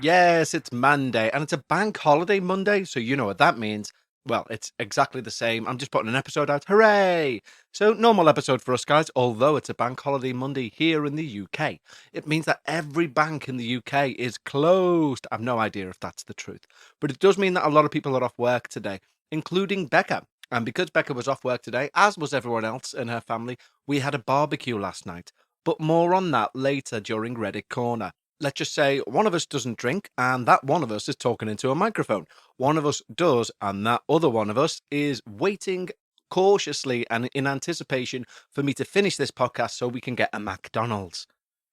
Yes, it's Monday, and it's a bank holiday Monday, so you know what that means. Well, it's exactly the same. I'm just putting an episode out. Hooray! So, normal episode for us guys, although it's a bank holiday Monday here in the UK. It means that every bank in the UK is closed. I've no idea if that's the truth, but it does mean that a lot of people are off work today, including Bekah. And because Bekah was off work today, as was everyone else in her family, we had a barbecue last night. But more on that later during Reddit Corner. Let's just say one of us doesn't drink and that one of us is talking into a microphone. One of us does, and that other one of us is waiting cautiously and in anticipation for me to finish this podcast so we can get a McDonald's.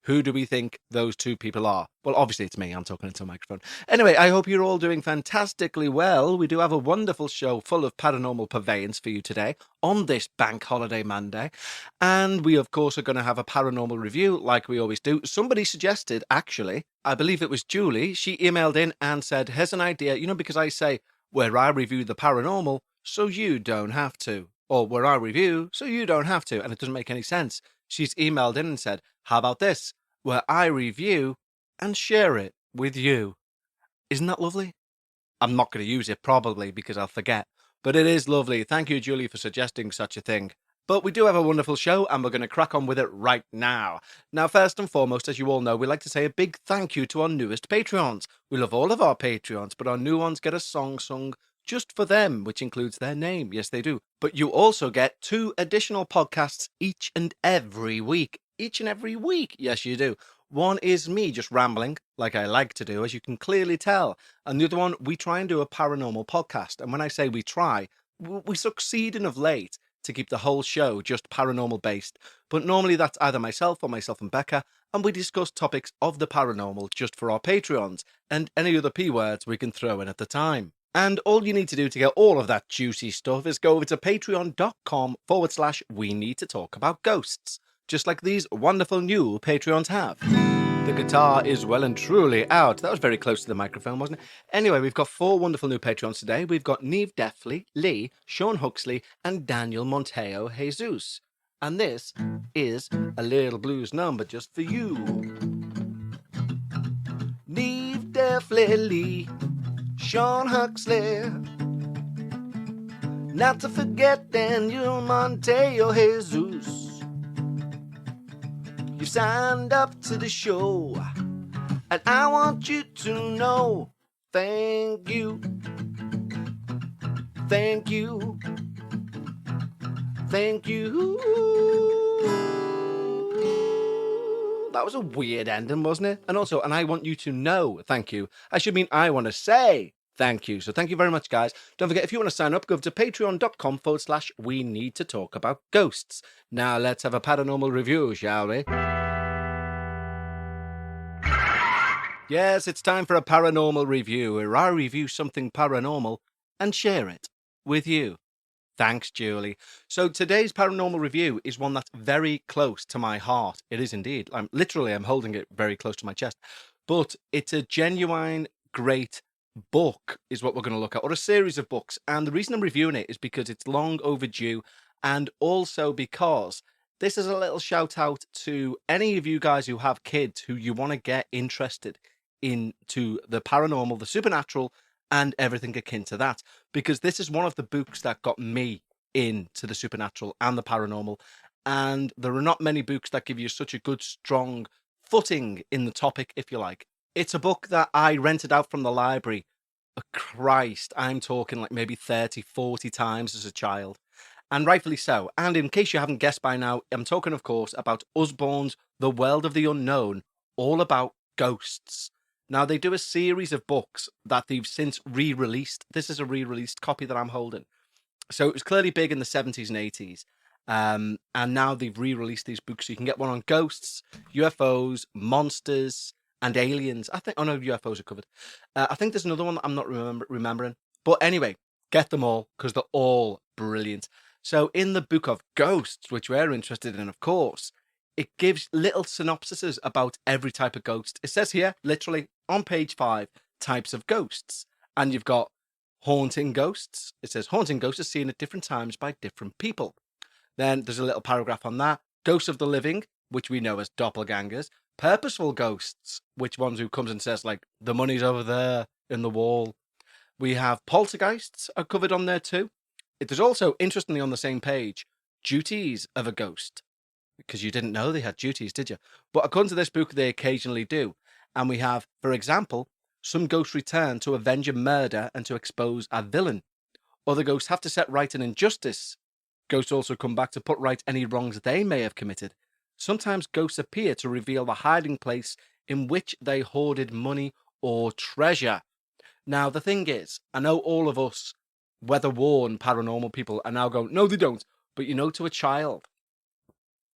Who do we think those two people are? Well, obviously it's me. I'm talking into a microphone. Anyway, I hope you're all doing fantastically well. We do have a wonderful show full of paranormal purveyance for you today on this bank holiday Monday. And we, of course, are going to have a paranormal review like we always do. Somebody suggested, actually, I believe it was Julie, she emailed in and said, here's an idea, because I say, where I review the paranormal, so you don't have to. Or where I review, so you don't have to. And it doesn't make any sense. She's emailed in and said, how about this? Where I review and share it with you. Isn't that lovely? I'm not going to use it probably because I'll forget. But it is lovely. Thank you, Julie, for suggesting such a thing. But we do have a wonderful show and we're going to crack on with it right now. Now, first and foremost, as you all know, we like to say a big thank you to our newest Patreons. We love all of our Patreons, but our new ones get a song sung just for them, which includes their name. Yes, they do. But you also get 2 additional podcasts each and every week. Each and every week. Yes, you do. One is me just rambling, like I like to do, as you can clearly tell. And the other one, we try and do a paranormal podcast. And when I say we try, we succeed in of late to keep the whole show just paranormal based. But normally that's either myself or myself and Bekah, and we discuss topics of the paranormal just for our Patreons, and any other P words we can throw in at the time. And all you need to do to get all of that juicy stuff is go over to patreon.com/we need to talk about ghosts, just like these wonderful new Patreons have. The guitar is well and truly out. That was very close to the microphone, wasn't it? Anyway, we've got 4 wonderful new Patreons today. We've got Neve Deffley, Lee, Sean Huxley, and Daniel Monteo Jesus. And this is a little blues number just for you. Neve Deffley, Lee, Sean Huxley, not to forget Daniel Monteo Jesus. You signed up to the show, and I want you to know, thank you, thank you, thank you. That was a weird ending, wasn't it? And also, and I want you to know, thank you. I should mean I want to say thank you. So thank you very much, guys. Don't forget, if you want to sign up, go over to patreon.com/we need to talk about ghosts. Now let's have a paranormal review, shall we? Yes, it's time for a paranormal review, where I review something paranormal and share it with you. Thanks, Julie. So today's paranormal review is one that's very close to my heart. It is indeed. I'm holding it very close to my chest. But it's a genuine, great book is what we're going to look at, or a series of books. And the reason I'm reviewing it is because it's long overdue, and also because this is a little shout out to any of you guys who have kids who you want to get interested into the paranormal, the supernatural, and everything akin to that, because this is one of the books that got me into the supernatural and the paranormal, and there are not many books that give you such a good, strong footing in the topic, if you like. It's a book that I rented out from the library. Christ, I'm talking like maybe 30, 40 times as a child, and rightfully so. And in case you haven't guessed by now, I'm talking, of course, about Usbourne's The World of the Unknown, all about ghosts. Now, they do a series of books that they've since re-released. This is a re-released copy that I'm holding. So it was clearly big in the 70s and 80s. And now they've re-released these books. So you can get one on ghosts, UFOs, monsters, and aliens. Oh no, UFOs are covered. I think there's another one that I'm not remembering. But anyway, get them all because they're all brilliant. So in the book of ghosts, which we're interested in, of course, it gives little synopsises about every type of ghost. It says here, literally, on page 5, types of ghosts. And you've got haunting ghosts. It says haunting ghosts are seen at different times by different people. Then there's a little paragraph on that. Ghosts of the living, which we know as doppelgangers. purposeful ghosts, which ones who comes and says, like, the money's over there in the wall. We have poltergeists are covered on there too. There's also, interestingly, on the same page, duties of a ghost. Because you didn't know they had duties, did you? But according to this book, they occasionally do. And we have, for example, some ghosts return to avenge a murder and to expose a villain. Other ghosts have to set right an injustice. Ghosts also come back to put right any wrongs they may have committed. Sometimes ghosts appear to reveal the hiding place in which they hoarded money or treasure. Now, the thing is, I know all of us weather-worn paranormal people are now going, no, they don't. But you know, to a child,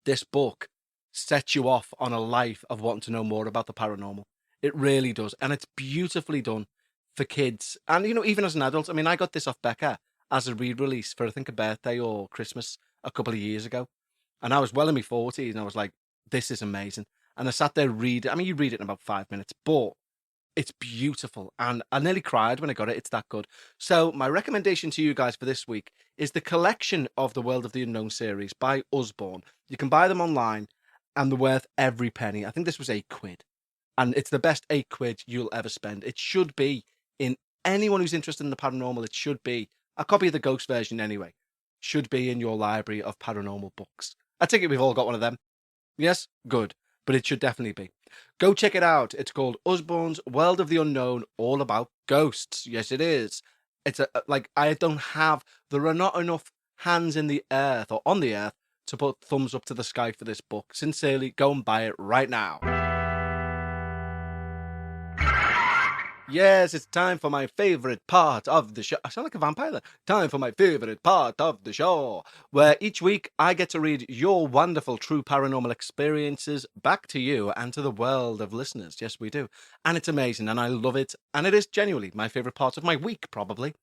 this book sets you off on a life of wanting to know more about the paranormal. It really does. And it's beautifully done for kids. And, even as an adult, I mean, I got this off Bekah as a re-release for, I think, a birthday or Christmas a couple of years ago. And I was well in my 40s and I was like, this is amazing. And I sat there reading. I mean, you read it in about 5 minutes, but it's beautiful. And I nearly cried when I got it. It's that good. So my recommendation to you guys for this week is the collection of the World of the Unknown series by Usbourne. You can buy them online and they're worth every penny. I think this was £8. And it's the best £8 you'll ever spend. It should be in anyone who's interested in the paranormal. It should be a copy of the ghost version anyway. Should be in your library of paranormal books. I take it we've all got one of them. Yes? Good. But it should definitely be. Go check it out. It's called Usbourne's World of the Unknown, all about ghosts. Yes, it is. It's there are not enough hands in the earth or on the earth to put thumbs up to the sky for this book. Sincerely, go and buy it right now. Yes, it's time for my favourite part of the show. I sound like a vampire there. Time for my favourite part of the show, where each week I get to read your wonderful true paranormal experiences back to you and to the world of listeners. Yes, we do. And it's amazing, and I love it. And it is genuinely my favourite part of my week, probably.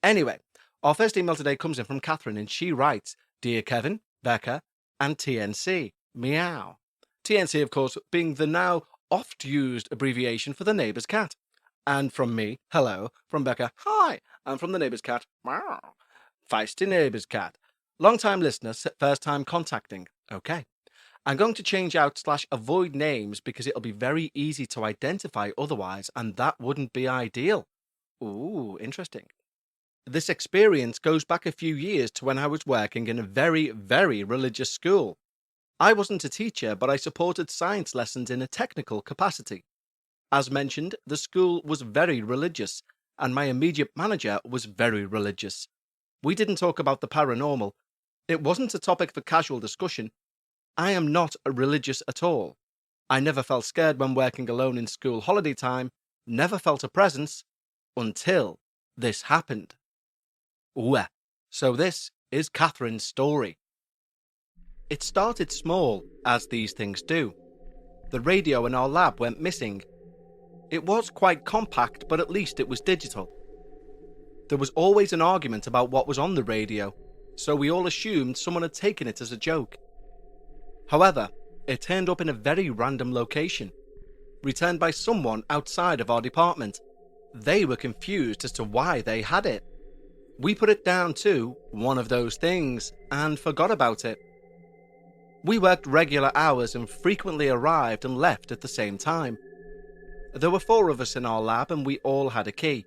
Anyway, our first email today comes in from Catherine, and she writes, Dear Kevin, Bekah, and TNC. Meow. TNC, of course, being the now oft-used abbreviation for the neighbour's cat. And from me, hello. From Bekah, hi. And from the neighbour's cat, meow. Feisty neighbour's cat. Long-time listener, first time contacting. Okay. I'm going to change out / avoid names because it'll be very easy to identify otherwise, and that wouldn't be ideal. Ooh, interesting. This experience goes back a few years to when I was working in a very, very religious school. I wasn't a teacher, but I supported science lessons in a technical capacity. As mentioned, the school was very religious, and my immediate manager was very religious. We didn't talk about the paranormal. It wasn't a topic for casual discussion. I am not religious at all. I never felt scared when working alone in school holiday time, never felt a presence, until this happened. Ooh, so this is Catherine's story. It started small, as these things do. The radio in our lab went missing. It was quite compact, but at least it was digital. There was always an argument about what was on the radio, so we all assumed someone had taken it as a joke. However, it turned up in a very random location, returned by someone outside of our department. They were confused as to why they had it. We put it down to one of those things and forgot about it. We worked regular hours and frequently arrived and left at the same time. There were 4 of us in our lab and we all had a key.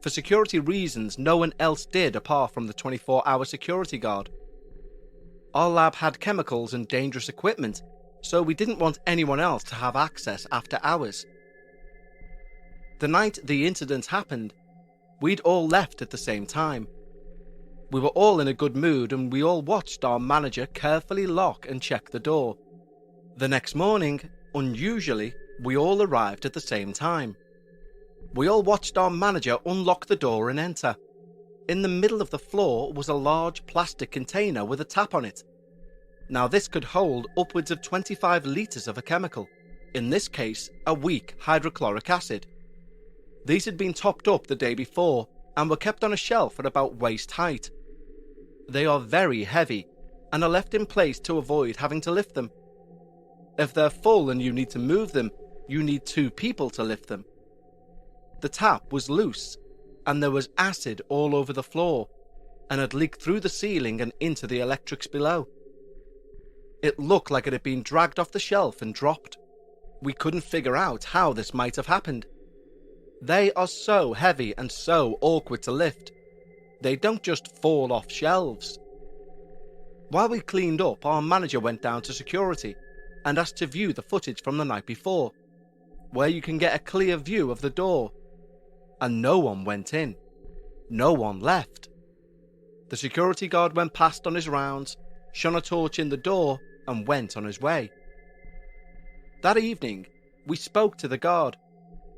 For security reasons, no one else did apart from the 24-hour security guard. Our lab had chemicals and dangerous equipment, so we didn't want anyone else to have access after hours. The night the incident happened, we'd all left at the same time. We were all in a good mood and we all watched our manager carefully lock and check the door. The next morning, unusually, we all arrived at the same time. We all watched our manager unlock the door and enter. In the middle of the floor was a large plastic container with a tap on it. Now this could hold upwards of 25 litres of a chemical, in this case a weak hydrochloric acid. These had been topped up the day before and were kept on a shelf at about waist height. They are very heavy and are left in place to avoid having to lift them. If they're full and you need to move them, you need 2 people to lift them. The tap was loose, and there was acid all over the floor, and had leaked through the ceiling and into the electrics below. It looked like it had been dragged off the shelf and dropped. We couldn't figure out how this might have happened. They are so heavy and so awkward to lift. They don't just fall off shelves. While we cleaned up, our manager went down to security and asked to view the footage from the night before, where you can get a clear view of the door. And no one went in. No one left. The security guard went past on his rounds, shone a torch in the door, and went on his way. That evening, we spoke to the guard.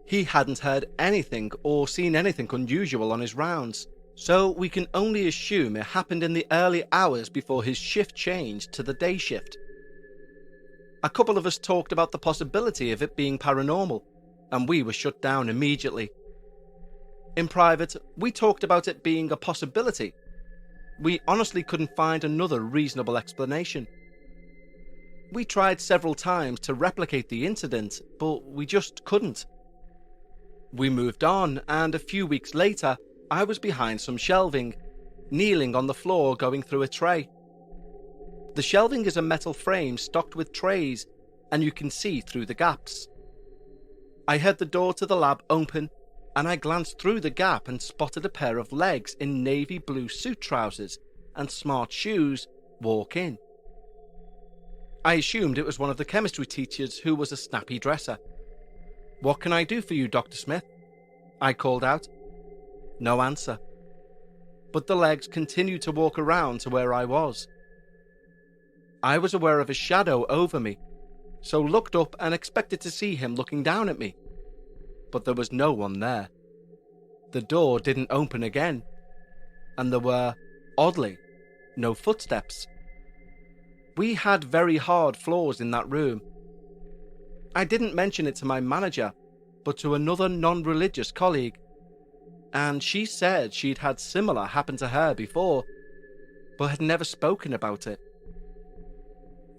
He hadn't heard anything or seen anything unusual on his rounds, so we can only assume it happened in the early hours before his shift changed to the day shift. A couple of us talked about the possibility of it being paranormal, and we were shut down immediately. In private, we talked about it being a possibility. We honestly couldn't find another reasonable explanation. We tried several times to replicate the incident, but we just couldn't. We moved on, and a few weeks later, I was behind some shelving, kneeling on the floor going through a tray. The shelving is a metal frame stocked with trays, and you can see through the gaps. I heard the door to the lab open, and I glanced through the gap and spotted a pair of legs in navy blue suit trousers and smart shoes walk in. I assumed it was one of the chemistry teachers who was a snappy dresser. "What can I do for you, Dr. Smith?" I called out. No answer. But the legs continued to walk around to where I was. I was aware of a shadow over me, so looked up and expected to see him looking down at me. But there was no one there. The door didn't open again, and there were, oddly, no footsteps. We had very hard floors in that room. I didn't mention it to my manager, but to another non-religious colleague, and she said she'd had similar happen to her before, but had never spoken about it.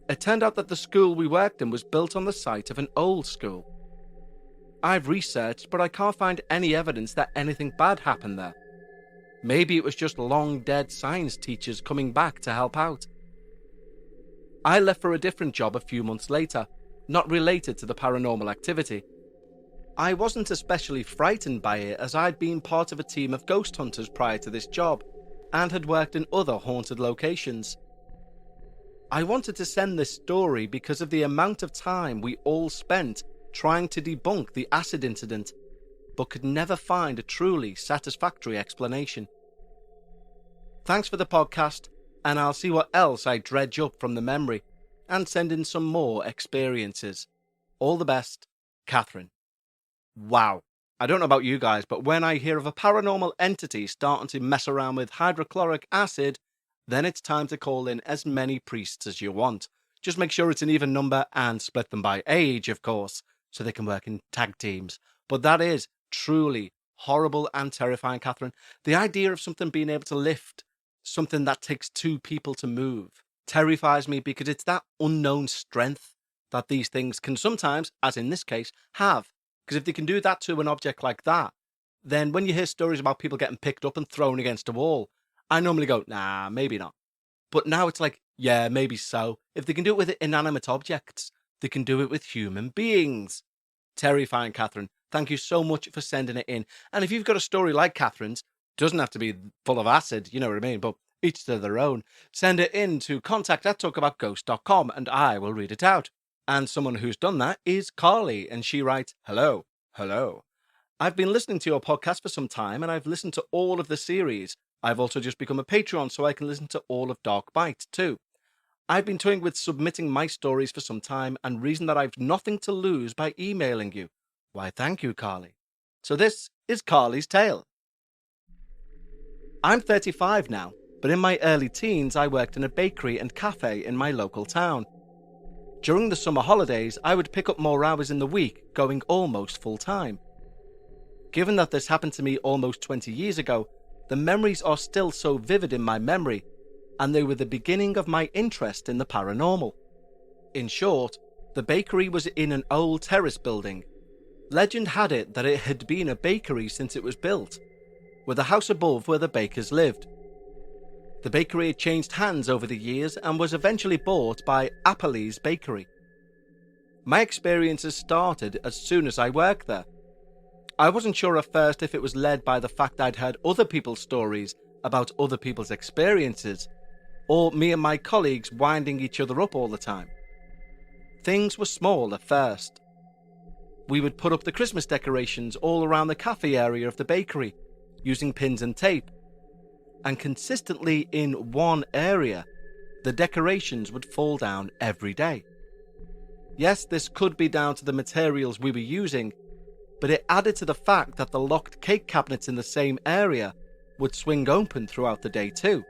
It turned out that the school we worked in was built on the site of an old school. I've researched, but I can't find any evidence that anything bad happened there. Maybe it was just long-dead science teachers coming back to help out. I left for a different job a few months later, not related to the paranormal activity. I wasn't especially frightened by it, as I'd been part of a team of ghost hunters prior to this job, and had worked in other haunted locations. I wanted to send this story because of the amount of time we all spent trying to debunk the acid incident, but could never find a truly satisfactory explanation. Thanks for the podcast, and I'll see what else I dredge up from the memory, and send in some more experiences. All the best, Catherine. Wow. I don't know about you guys, but when I hear of a paranormal entity starting to mess around with hydrochloric acid, then it's time to call in as many priests as you want. Just make sure it's an even number and split them by age, of course, so they can work in tag teams. But that is truly horrible and terrifying, Catherine. The idea of something being able to lift, something that takes two people to move, terrifies me, because it's that unknown strength that these things can sometimes, as in this case, have. Because if they can do that to an object like that, then when you hear stories about people getting picked up and thrown against a wall, I normally go, nah, maybe not. But now it's like, yeah, maybe so. If they can do it with inanimate objects, they can do it with human beings. Terrifying, Catherine. Thank you so much for sending it in. And if you've got a story like Catherine's, doesn't have to be full of acid, you know what I mean, but each to their own, send it in to contact@talkaboutghosts.com and I will read it out. And someone who's done that is Carly, and she writes, Hello. I've been listening to your podcast for some time, and I've listened to all of the series. I've also just become a Patreon, so I can listen to all of Dark Bite too. I've been toying with submitting my stories for some time, and reason that I've nothing to lose by emailing you. Why, thank you, Carly. So this is Carly's tale. I'm 35 now, but in my early teens I worked in a bakery and cafe in my local town. During the summer holidays, I would pick up more hours in the week, going almost full-time. Given that this happened to me almost 20 years ago, the memories are still so vivid in my memory, and they were the beginning of my interest in the paranormal. In short, the bakery was in an old terrace building. Legend had it that it had been a bakery since it was built, with a house above where the bakers lived. The bakery had changed hands over the years and was eventually bought by Apple's Bakery. My experiences started as soon as I worked there. I wasn't sure at first if it was led by the fact I'd heard other people's stories about other people's experiences, or me and my colleagues winding each other up all the time. Things were small at first. We would put up the Christmas decorations all around the cafe area of the bakery, using pins and tape. And consistently in one area, the decorations would fall down every day. Yes, this could be down to the materials we were using, but it added to the fact that the locked cake cabinets in the same area would swing open throughout the day too.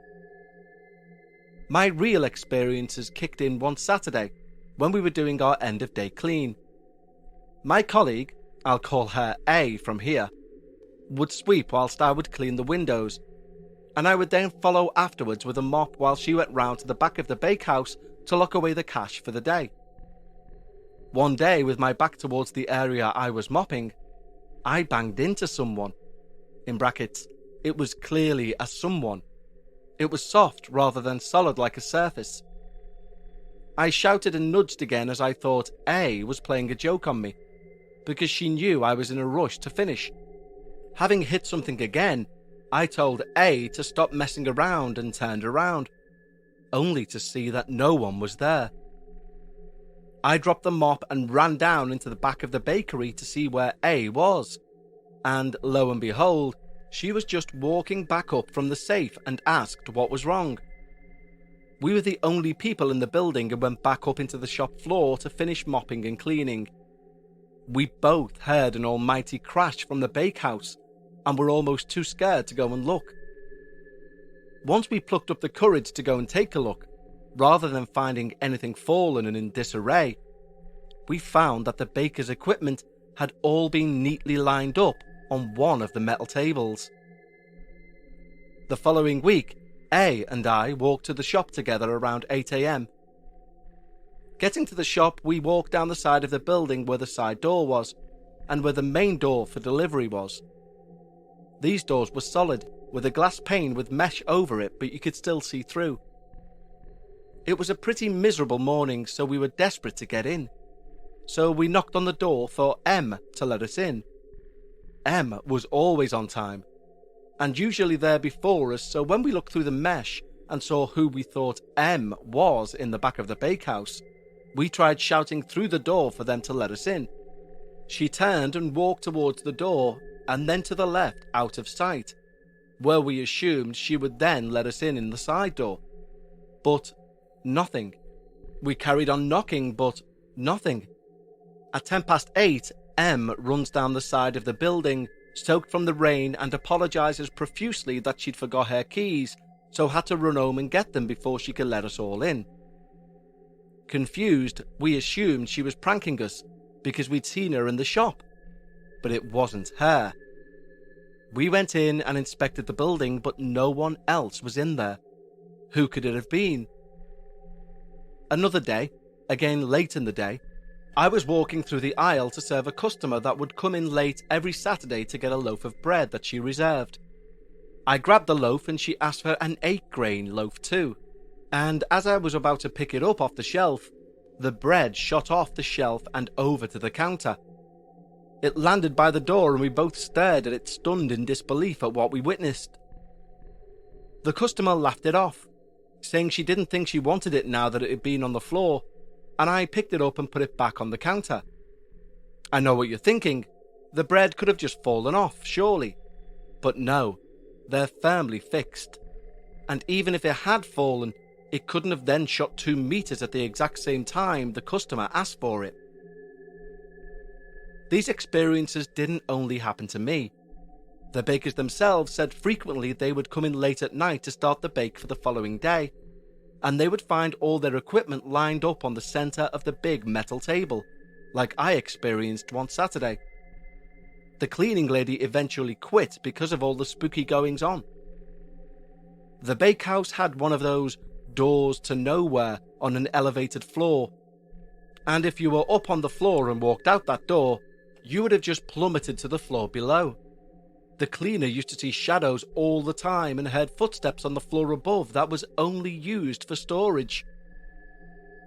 My real experiences kicked in one Saturday when we were doing our end of day clean. My colleague, I'll call her A from here, would sweep whilst I would clean the windows, and I would then follow afterwards with a mop while she went round to the back of the bakehouse to lock away the cash for the day. One day, with my back towards the area I was mopping, I banged into someone. In brackets, it was clearly a someone. It was soft rather than solid like a surface. I shouted and nudged again as I thought A was playing a joke on me, because she knew I was in a rush to finish. Having hit something again, I told A to stop messing around and turned around, only to see that no one was there. I dropped the mop and ran down into the back of the bakery to see where A was, and lo and behold, she was just walking back up from the safe and asked what was wrong. We were the only people in the building and went back up into the shop floor to finish mopping and cleaning. We both heard an almighty crash from the bakehouse and were almost too scared to go and look. Once we plucked up the courage to go and take a look, rather than finding anything fallen and in disarray, we found that the baker's equipment had all been neatly lined up on one of the metal tables. The following week, A and I walked to the shop together around 8 a.m. Getting to the shop, we walked down the side of the building where the side door was, and where the main door for delivery was. These doors were solid, with a glass pane with mesh over it, but you could still see through. It was a pretty miserable morning, so we were desperate to get in. So we knocked on the door for M to let us in. M was always on time, and usually there before us, so when we looked through the mesh and saw who we thought M was in the back of the bakehouse, we tried shouting through the door for them to let us in. She turned and walked towards the door, and then to the left out of sight, where we assumed she would then let us in the side door. But nothing. We carried on knocking, but nothing. At 8:10, M runs down the side of the building, soaked from the rain, and apologises profusely that she'd forgot her keys, so had to run home and get them before she could let us all in. Confused, we assumed she was pranking us, because we'd seen her in the shop. But it wasn't her. We went in and inspected the building, but no one else was in there. Who could it have been? Another day, again late in the day, I was walking through the aisle to serve a customer that would come in late every Saturday to get a loaf of bread that she reserved. I grabbed the loaf and she asked for an 8-grain loaf too, and as I was about to pick it up off the shelf, the bread shot off the shelf and over to the counter. It landed by the door and we both stared at it, stunned in disbelief at what we witnessed. The customer laughed it off, saying she didn't think she wanted it now that it had been on the floor, and I picked it up and put it back on the counter. I know what you're thinking. The bread could have just fallen off, surely. But no, they're firmly fixed. And even if it had fallen, it couldn't have then shot 2 meters at the exact same time the customer asked for it. These experiences didn't only happen to me. The bakers themselves said frequently they would come in late at night to start the bake for the following day, and they would find all their equipment lined up on the centre of the big metal table, like I experienced one Saturday. The cleaning lady eventually quit because of all the spooky goings on. The bakehouse had one of those doors to nowhere on an elevated floor, and if you were up on the floor and walked out that door, you would have just plummeted to the floor below. The cleaner used to see shadows all the time and heard footsteps on the floor above that was only used for storage.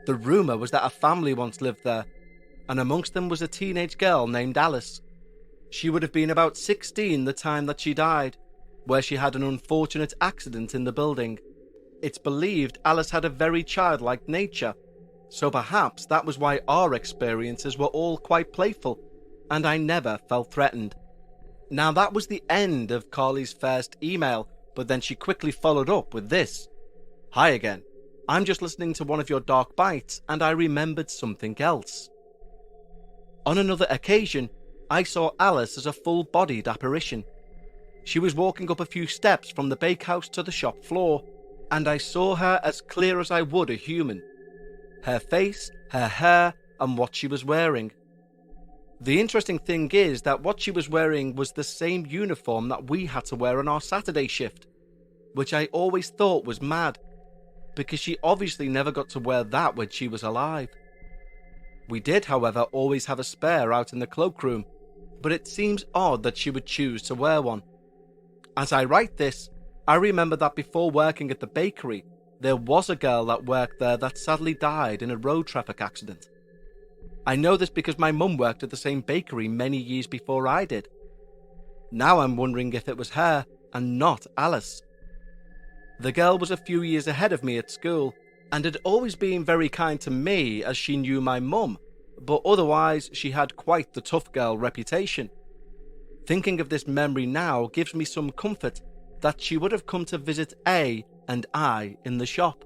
The rumour was that a family once lived there, and amongst them was a teenage girl named Alice. She would have been about 16 the time that she died, where she had an unfortunate accident in the building. It's believed Alice had a very childlike nature, so perhaps that was why our experiences were all quite playful, and I never felt threatened. Now that was the end of Carly's first email, but then she quickly followed up with this. Hi again. I'm just listening to one of your dark bites and I remembered something else. On another occasion, I saw Alice as a full-bodied apparition. She was walking up a few steps from the bakehouse to the shop floor, and I saw her as clear as I would a human. Her face, her hair, and what she was wearing. The interesting thing is that what she was wearing was the same uniform that we had to wear on our Saturday shift, which I always thought was mad, because she obviously never got to wear that when she was alive. We did, however, always have a spare out in the cloakroom, but it seems odd that she would choose to wear one. As I write this, I remember that before working at the bakery, there was a girl that worked there that sadly died in a road traffic accident. I know this because my mum worked at the same bakery many years before I did. Now I'm wondering if it was her and not Alice. The girl was a few years ahead of me at school and had always been very kind to me as she knew my mum, but otherwise she had quite the tough girl reputation. Thinking of this memory now gives me some comfort that she would have come to visit A and I in the shop.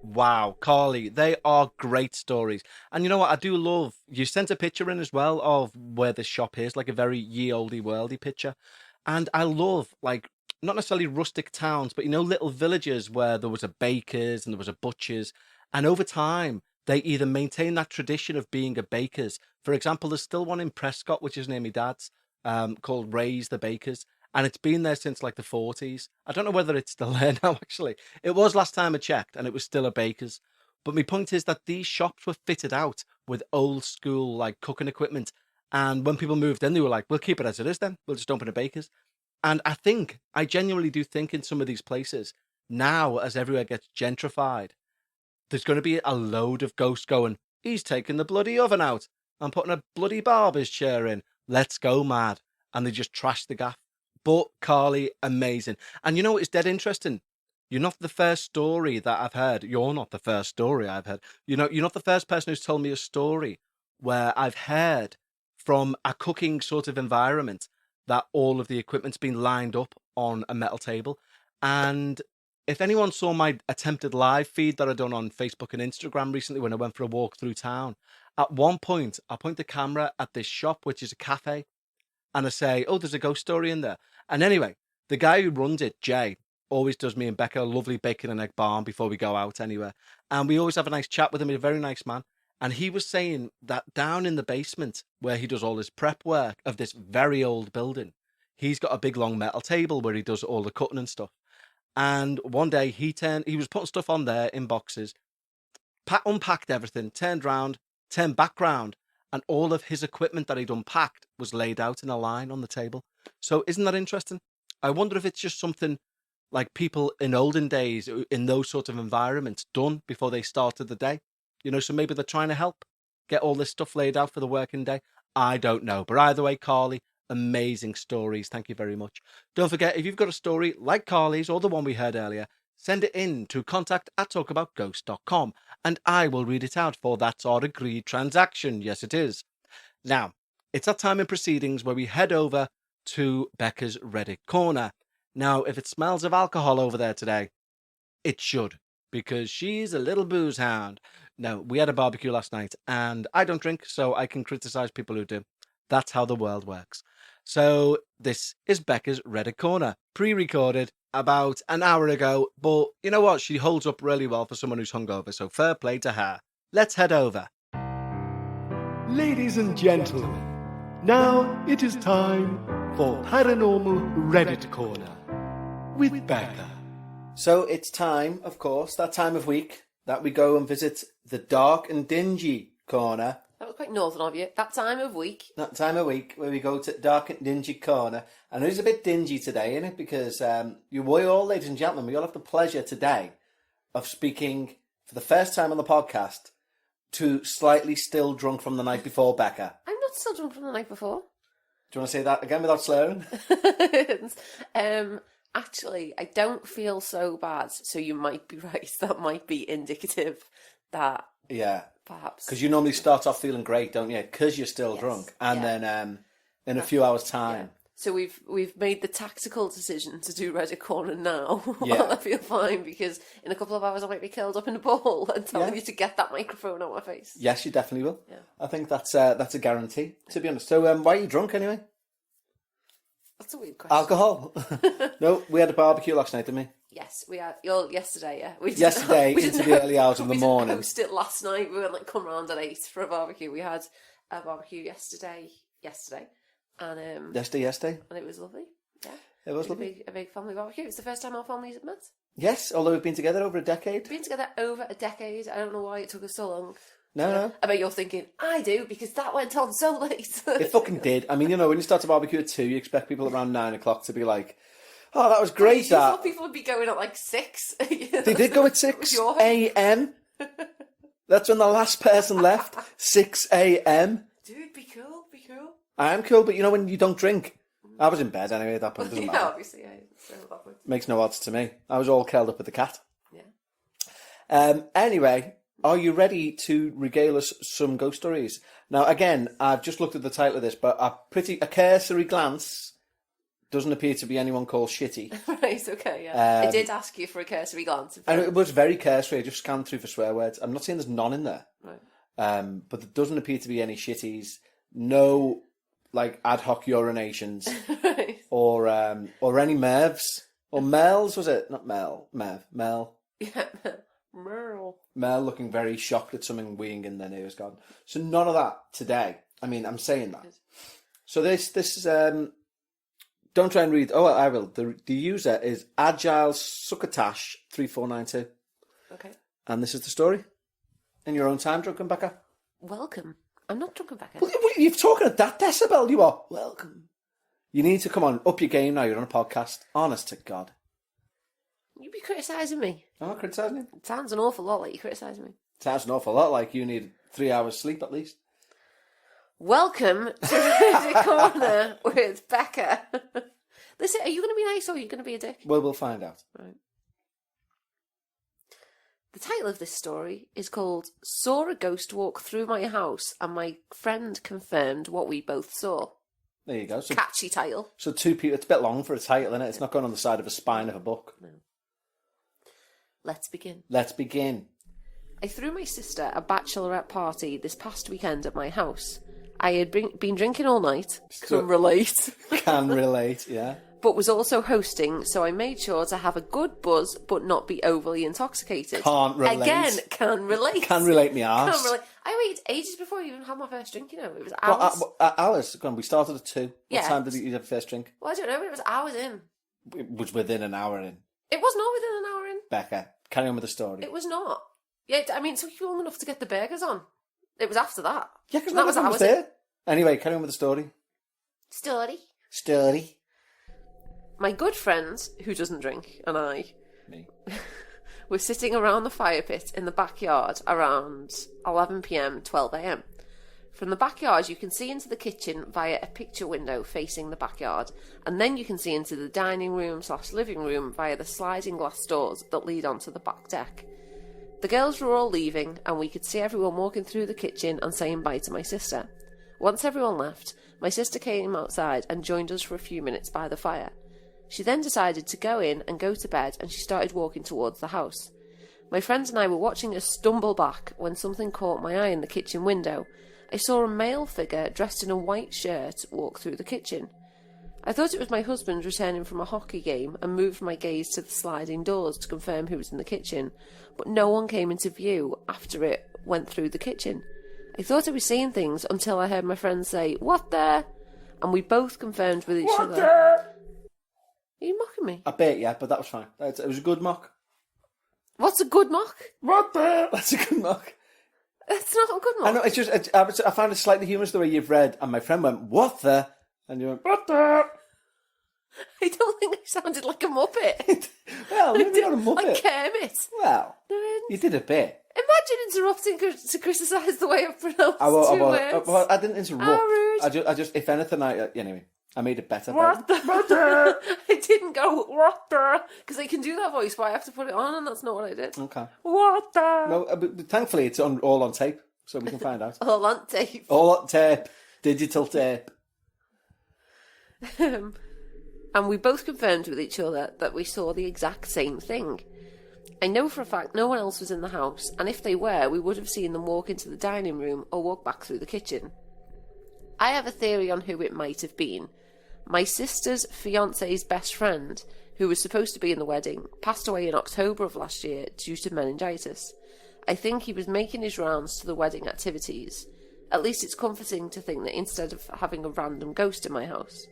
Wow, Carly, they are great stories. And you know what, I do love, you sent a picture in as well of where the shop is, like a very ye-olde worldy picture. And I love, like, not necessarily rustic towns, but little villages where there was a baker's and there was a butcher's. And over time, they either maintain that tradition of being a baker's. For example, there's still one in Prescott, which is near my dad's, called Ray's the Baker's. And it's been there since like the 40s. I don't know whether it's still there now, actually. It was last time I checked, and it was still a baker's. But my point is that these shops were fitted out with old school, like, cooking equipment. And when people moved in, they were like, we'll keep it as it is then. We'll just open a baker's. And I genuinely do think in some of these places, now as everywhere gets gentrified, there's going to be a load of ghosts going, he's taking the bloody oven out. I'm putting a bloody barber's chair in. Let's go mad. And they just trash the gaff. But Carly, amazing. And you know what is dead interesting? You're not the first story that I've heard. You're not the first story I've heard. You're not the first person who's told me a story where I've heard from a cooking sort of environment that all of the equipment's been lined up on a metal table. And if anyone saw my attempted live feed that I done on Facebook and Instagram recently when I went for a walk through town, at one point I point the camera at this shop, which is a cafe, and I say, oh, there's a ghost story in there. And anyway, the guy who runs it, Jay, always does me and Bekah a lovely bacon and egg barn before we go out anywhere. And we always have a nice chat with him. He's a very nice man. And he was saying that down in the basement where he does all his prep work of this very old building, he's got a big long metal table where he does all the cutting and stuff. And one day he was putting stuff on there in boxes, unpacked everything, turned back round, and all of his equipment that he'd unpacked was laid out in a line on the table. So isn't that interesting? I wonder if it's just something like people in olden days in those sort of environments done before they started the day. So maybe they're trying to help get all this stuff laid out for the working day. I don't know. But either way, Carly, amazing stories. Thank you very much. Don't forget, if you've got a story like Carly's or the one we heard earlier, send it in to contact@talkaboutghosts.com and I will read it out for that's our agreed transaction. Yes, it is. Now, it's that time in proceedings where we head over to Bekah's Reddit Corner. Now, if it smells of alcohol over there today, it should, because she's a little booze hound. No, we had a barbecue last night, and I don't drink, so I can criticize people who do. That's how the world works. So this is Bekah's Reddit Corner, pre-recorded about an hour ago, but you know what? She holds up really well for someone who's hungover, so fair play to her. Let's head over. Ladies and gentlemen, now it is time for Paranormal Reddit Corner with Bekah. So it's time, of course, that time of week that we go and visit the dark and dingy corner. That was quite northern of you. That time of week. That time of week where we go to dark and dingy corner. And it is a bit dingy today, isn't it? Because we all, ladies and gentlemen, we all have the pleasure today of speaking for the first time on the podcast to slightly still drunk from the night before, Bekah. I'm not still drunk from the night before. Do you want to say that again without slurring? Actually, I don't feel so bad, so you might be right. That might be indicative that Yeah. perhaps... Because you normally start off feeling great, don't you? Because you're still drunk. And then in a few hours' time... So we've made the tactical decision to do Reddit Corner now Yeah. while I feel fine, because in a couple of hours I might be curled up in a ball and telling you to get that microphone out my face. Yes, you definitely will. Yeah. I think that's a guarantee, to be honest. So why are you drunk anyway? That's a weird question. Alcohol? No, we had a barbecue last night, didn't we? Yes, we had. Yesterday, yeah. We Yesterday we into didn't- the early hours of the we morning. didn't host it last night. We went come round at 8 for a barbecue. We had a barbecue yesterday, and Yesterday? and it was lovely. Yeah, It was a lovely. big family barbecue. It's the first time our families have met. Yes, although we've been together over a decade. We've been together over a decade. I don't know why it took us so long. No. I bet you're thinking, I do, because that went on so late. It fucking did. I mean, when you start a barbecue at 2, you expect people around 9 o'clock to be like, oh, that was great, You that. thought people would be going at like 6. They did go at 6 Your- a.m. That's when the last person left. 6 a.m. Dude, be cool. I am cool, but when you don't drink. I was in bed anyway at that point. It doesn't Yeah, matter. obviously, yeah. So awkward. Makes no odds to me. I was all curled up with the cat. Yeah. Anyway, are you ready to regale us some ghost stories? Now, again, I've just looked at the title of this, but a cursory glance doesn't appear to be anyone called Shitty. Right, okay, yeah. I did ask you for a cursory glance. And it was very cursory. I just scanned through for swear words. I'm not saying there's none in there. Right. But there doesn't appear to be any shitties. No, ad hoc urinations. Right. Or any Mervs. Or Mel's, was it? Not Mel. Mel. Yeah. Merle. Mel looking very shocked at something weeing in their ears gone. So none of that today. I mean, I'm saying that. So this is don't try and read. Oh, I will. The user is Agile Succotash 3492. Okay. And this is the story. In your own time, drunken Bekah. Welcome. I'm not drunk, Bekah. Well, you're talking at that decibel, you are. Welcome. You need to come on, up your game now. You're on a podcast. Honest to God. You be criticising me. I'm not criticising you. It sounds an awful lot like you're criticising me. Sounds an awful lot like you need 3 hours sleep at least. Welcome to the corner with Bekah. Listen, are you going to be nice or are you going to be a dick? Well, we'll find out. Right. The title of this story is called Saw a Ghost Walk Through My House and My Friend Confirmed What We Both Saw. There you go. So, Catchy title. so 2 people, it's a bit long for a title, isn't it? It's not going on the side of a spine of a book. No. Let's begin. Let's begin. I threw my sister a bachelorette party this past weekend at my house. I had been drinking all night, So- can relate, Can relate, yeah. but was also hosting, so I made sure to have a good buzz but not be overly intoxicated. Can't relate. Again, can relate. Can relate me arse. Can't relate. I waited ages before I even had my first drink, It was hours. Hours. Go on, we started at 2. What Yeah. time did you have first drink? Well, I don't know, but it was hours in. It was within an hour in. It was not within an hour in. Bekah, carry on with the story. It was not. Yeah, I mean, it took you long enough to get the burgers on. It was after that. Yeah, because that was was hours there. in. Anyway, carry on with the story. Story. Story. My good friend, who doesn't drink, and I Me. were sitting around the fire pit in the backyard around 11 p.m, 12 a.m. From the backyard, you can see into the kitchen via a picture window facing the backyard, and then you can see into the dining room / living room via the sliding glass doors that lead onto the back deck. The girls were all leaving, and we could see everyone walking through the kitchen and saying bye to my sister. Once everyone left, my sister came outside and joined us for a few minutes by the fire. She then decided to go in and go to bed, and she started walking towards the house. My friends and I were watching her stumble back when something caught my eye in the kitchen window. I saw a male figure dressed in a white shirt walk through the kitchen. I thought it was my husband returning from a hockey game and moved my gaze to the sliding doors to confirm who was in the kitchen, but no one came into view after it went through the kitchen. I thought I was seeing things until I heard my friend say, "What the?" And we both confirmed with each other. Are you mocking me? I bet, yeah, but that was fine. It was a good mock. What's a good mock? What the? That's a good mock. That's not a good mock. I know, it's just, I found it slightly humorous the way you've read, and my friend went, "What the?" And you went, "What the?" I don't think I sounded like a Muppet. Well, maybe not a Muppet. Like Kermit. Well, No, I you did a bit. imagine interrupting to criticise the way I've pronounced I two words. well, I didn't interrupt. How rude. I just, if anything, anyway, I made it better. What the? I didn't go, what the? Because I can do that voice, but I have to put it on, and that's not what I did. Okay. What the? No, but thankfully it's all on tape, so we can find out. All on tape. All on tape, digital tape. And we both confirmed with each other that we saw the exact same thing. I know for a fact no one else was in the house, and if they were, we would have seen them walk into the dining room or walk back through the kitchen. I have a theory on who it might have been. My sister's fiance's best friend, who was supposed to be in the wedding, passed away in October of last year due to meningitis. I think he was making his rounds to the wedding activities. At least it's comforting to think that instead of having a random ghost in my house.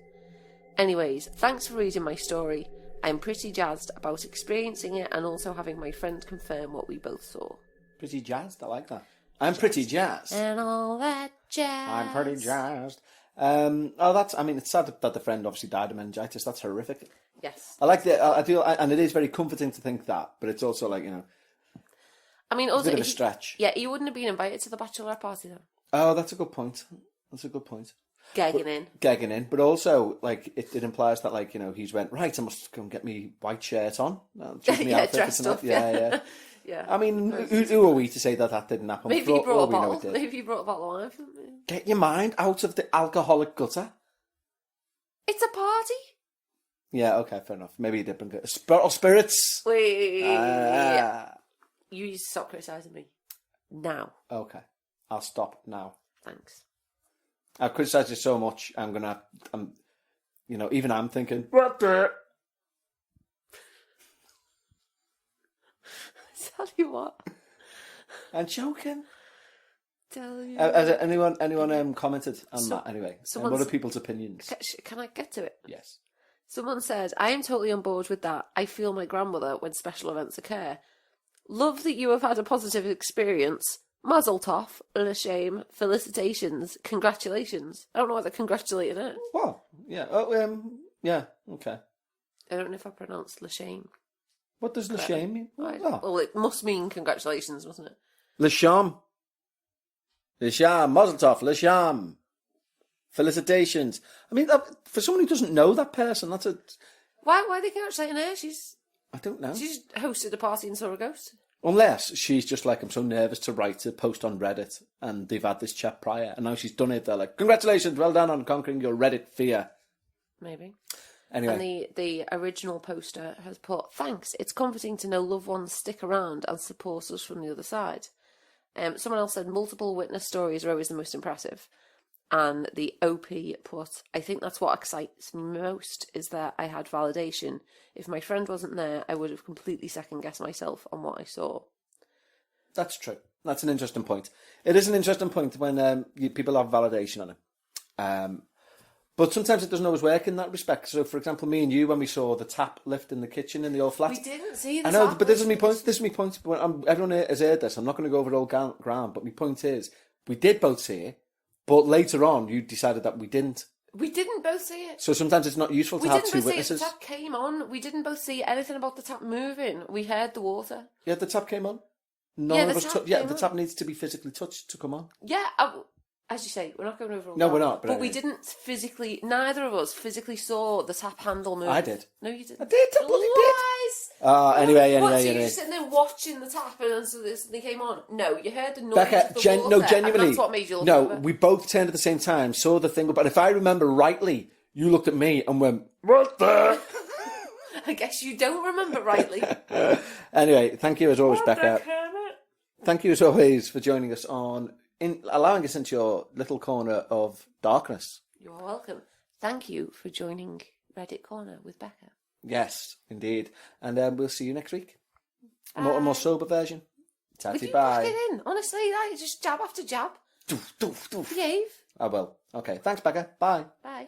Anyways, thanks for reading my story. I'm pretty jazzed about experiencing it and also having my friend confirm what we both saw. Pretty jazzed, I like that. I'm pretty jazzed. And all that jazz. I'm pretty jazzed. It's sad that the friend obviously died of meningitis. That's horrific. Yes. I like that. I do, and it is very comforting to think that, but it's also like, I mean, a also, bit of a stretch. Yeah, he wouldn't have been invited to the bachelorette party though. Oh, that's a good point. Gagging in, but also like it implies that like he's went right. I must go and get me white shirt on. Dressed up. Yeah. Yeah. I mean, who are we to say that didn't happen? Maybe he brought a bottle. It Maybe he brought a bottle of wine. Get your mind out of the alcoholic gutter. It's a party. Yeah. Okay. Fair enough. Maybe he did bring spirits. Wait. You need to stop criticising me now. Okay. I'll stop now. Thanks. I've criticised you so much. Even I'm thinking, what the? Tell you what. I'm joking. Tell you. Has anyone commented on that anyway? And what are people's opinions? Can I get to it? Yes. Someone said, I am totally on board with that. I feel my grandmother when special events occur. Love that you have had a positive experience. Mazel tov, l'shame, felicitations, congratulations. I don't know what they're congratulating it. Well, yeah. Yeah, okay. I don't know if I pronounced l'shame. What does l'shame mean? Well, it must mean congratulations, mustn't it? L'sham. L'sham, mazel tov, l'sham. Felicitations. I mean, for someone who doesn't know that person, that's a... Why are they congratulating her? I don't know. She's hosted a party and saw a ghost. Unless she's just like, I'm so nervous to write a post on Reddit, and they've had this chat prior, and now she's done it. They're like, congratulations, well done on conquering your Reddit fear. Maybe. Anyway. And the original poster has put, thanks, it's comforting to know loved ones stick around and support us from the other side. Someone else said, multiple witness stories are always the most impressive. And the OP put, I think that's what excites me most, is that I had validation. If my friend wasn't there, I would have completely second-guessed myself on what I saw. That's true. That's an interesting point. It is an interesting point when people have validation on it. But sometimes it doesn't always work in that respect. So, for example, me and you, when we saw the tap lift in the kitchen in the old flat... We didn't see the I know, tap but this is my point. Everyone has heard this. I'm not going to go over old ground, but my point is, we did both see it. But later on, you decided that we didn't. We didn't both see it. So sometimes it's not useful to have two witnesses. The tap came on. We didn't both see anything about the tap moving. We heard the water. Yeah, the tap came on. The tap needs to be physically touched to come on. Yeah, as you say, we're not going over all No, that. we're not. But we didn't physically, neither of us physically saw the tap handle move. I did. No, you didn't. I did. I bloody did. Anyway. So you're just sitting there watching the tap and so they came on? No, you heard the noise Bekah, of the water. no, genuinely. And that's what made you look No, over. we both turned at the same time, saw the thing, but if I remember rightly, you looked at me and went, what the? I guess you don't remember rightly. Anyway, thank you as always, Bekah. Thank you as always for joining us allowing us into your little corner of darkness. You're welcome. Thank you for joining Reddit Corner with Bekah. Yes, indeed. And we'll see you next week. A more sober version. Tatty, bye. Would you it in? Honestly, like, just jab after jab. Behave. I will. Okay, thanks, Bekah. Bye. Bye.